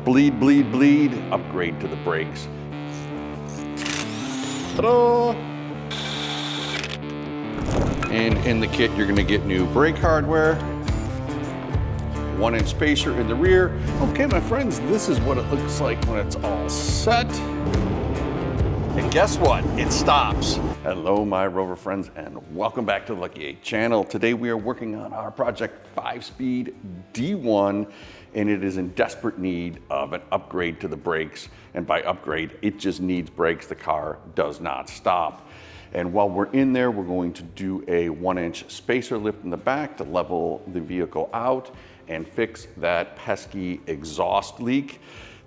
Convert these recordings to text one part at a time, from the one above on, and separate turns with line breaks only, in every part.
bleed, bleed, bleed, upgrade to the brakes. Ta-da! And in the kit, you're gonna get new brake hardware, 1-inch spacer in the rear. Okay, my friends, this is what it looks like when it's all set. And guess what? It stops. Hello, my Rover friends, and welcome back to the Lucky 8 channel. Today we are working on our Project 5-Speed D1, and it is in desperate need of an upgrade to the brakes. And by upgrade, it just needs brakes. The car does not stop. And while we're in there, we're going to do a 1-inch spacer lift in the back to level the vehicle out and fix that pesky exhaust leak.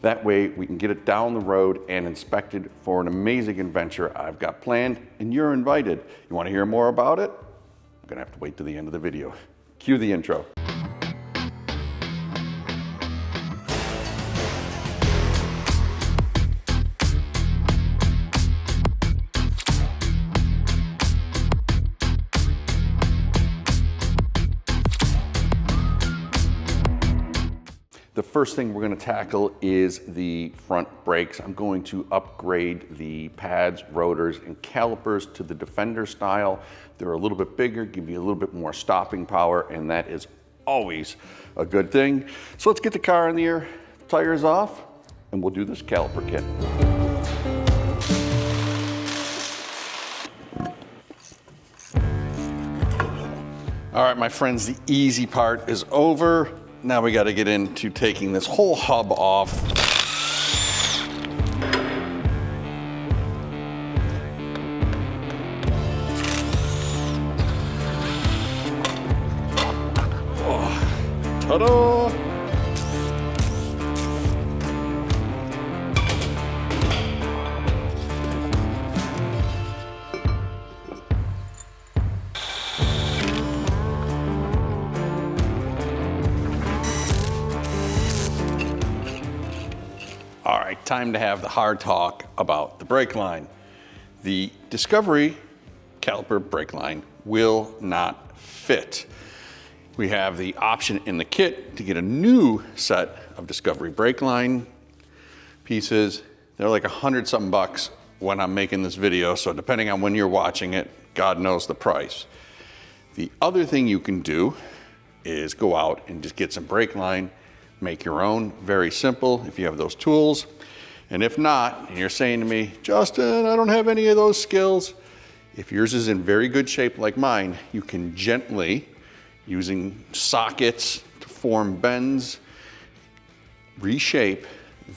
That way we can get it down the road and inspected for an amazing adventure I've got planned, and you're invited. You want to hear more about it? I'm gonna have to wait to the end of the video. Cue the intro. The first thing we're going to tackle is the front brakes. I'm going to upgrade the pads, rotors, and calipers to the Defender style. They're a little bit bigger, give you a little bit more stopping power, and that is always a good thing. So let's get the car in the air, tires off, and we'll do this caliper kit. All right, my friends, the easy part is over. Now we got to get into taking this whole hub off. Oh, ta-da! All right, time to have the hard talk about the brake line. The Discovery caliper brake line will not fit. We have the option in the kit to get a new set of Discovery brake line pieces. They're like $100-something bucks when I'm making this video, so depending on when you're watching it, God knows the price. The other thing you can do is go out and just get some brake line, make your own, very simple if you have those tools. And if not, and you're saying to me, Justin, I don't have any of those skills. If yours is in very good shape like mine, you can gently, using sockets to form bends, reshape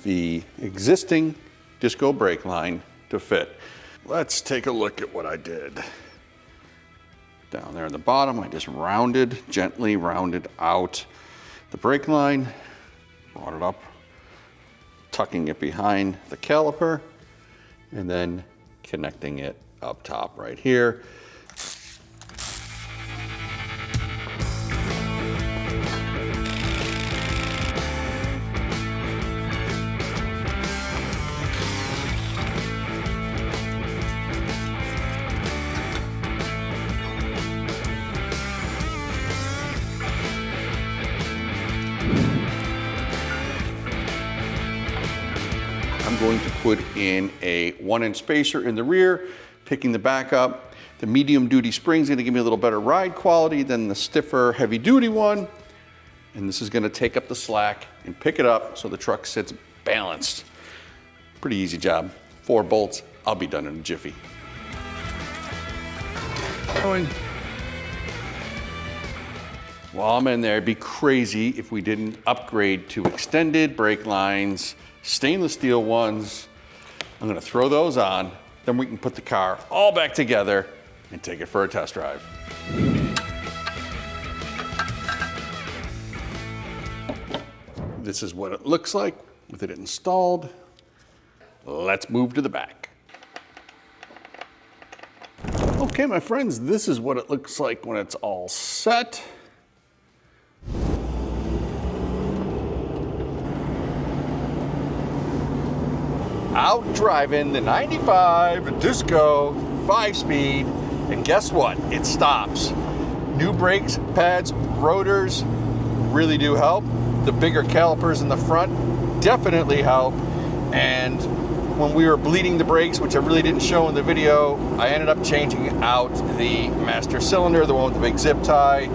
the existing disco brake line to fit. Let's take a look at what I did. Down there at the bottom, I just gently rounded out the brake line, brought it up, tucking it behind the caliper, and then connecting it up top right here. I'm going to put in a 1-inch spacer in the rear, picking the back up. The medium duty spring is going to give me a little better ride quality than the stiffer heavy duty one. And this is going to take up the slack and pick it up so the truck sits balanced. Pretty easy job. 4 bolts, I'll be done in a jiffy. While I'm in there, it'd be crazy if we didn't upgrade to extended brake lines, stainless steel ones. I'm gonna throw those on, then we can put the car all back together and take it for a test drive. This is what it looks like with it installed. Let's move to the back. Okay, my friends, this is what it looks like when it's all set. Out driving the 95 Disco 5-speed, and guess what? It stops. New brakes, pads, rotors really do help. The bigger calipers in the front definitely help. And when we were bleeding the brakes, which I really didn't show in the video, I ended up changing out the master cylinder, the one with the big zip tie.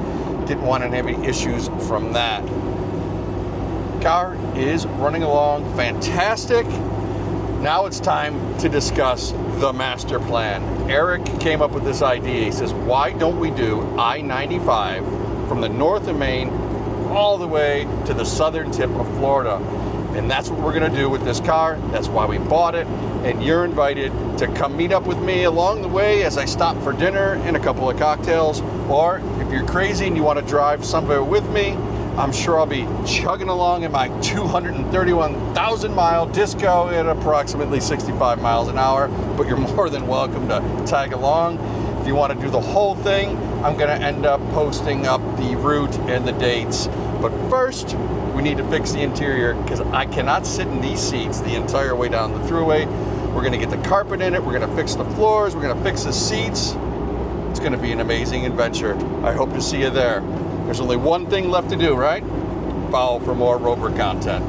Didn't want to have any issues from that. Car is running along fantastic. Now it's time to discuss the master plan. Eric came up with this idea. He says, why don't we do I-95 from the north of Maine all the way to the southern tip of Florida? And that's what we're gonna do with this car. That's why we bought it. And you're invited to come meet up with me along the way as I stop for dinner and a couple of cocktails. Or if you're crazy and you wanna drive somewhere with me, I'm sure I'll be chugging along in my 231,000 mile disco at approximately 65 miles an hour, but you're more than welcome to tag along. If you wanna do the whole thing, I'm gonna end up posting up the route and the dates. But first, we need to fix the interior because I cannot sit in these seats the entire way down the thruway. We're gonna get the carpet in it, we're gonna fix the floors, we're gonna fix the seats. It's gonna be an amazing adventure. I hope to see you there. There's only one thing left to do, right? Follow for more Rover content.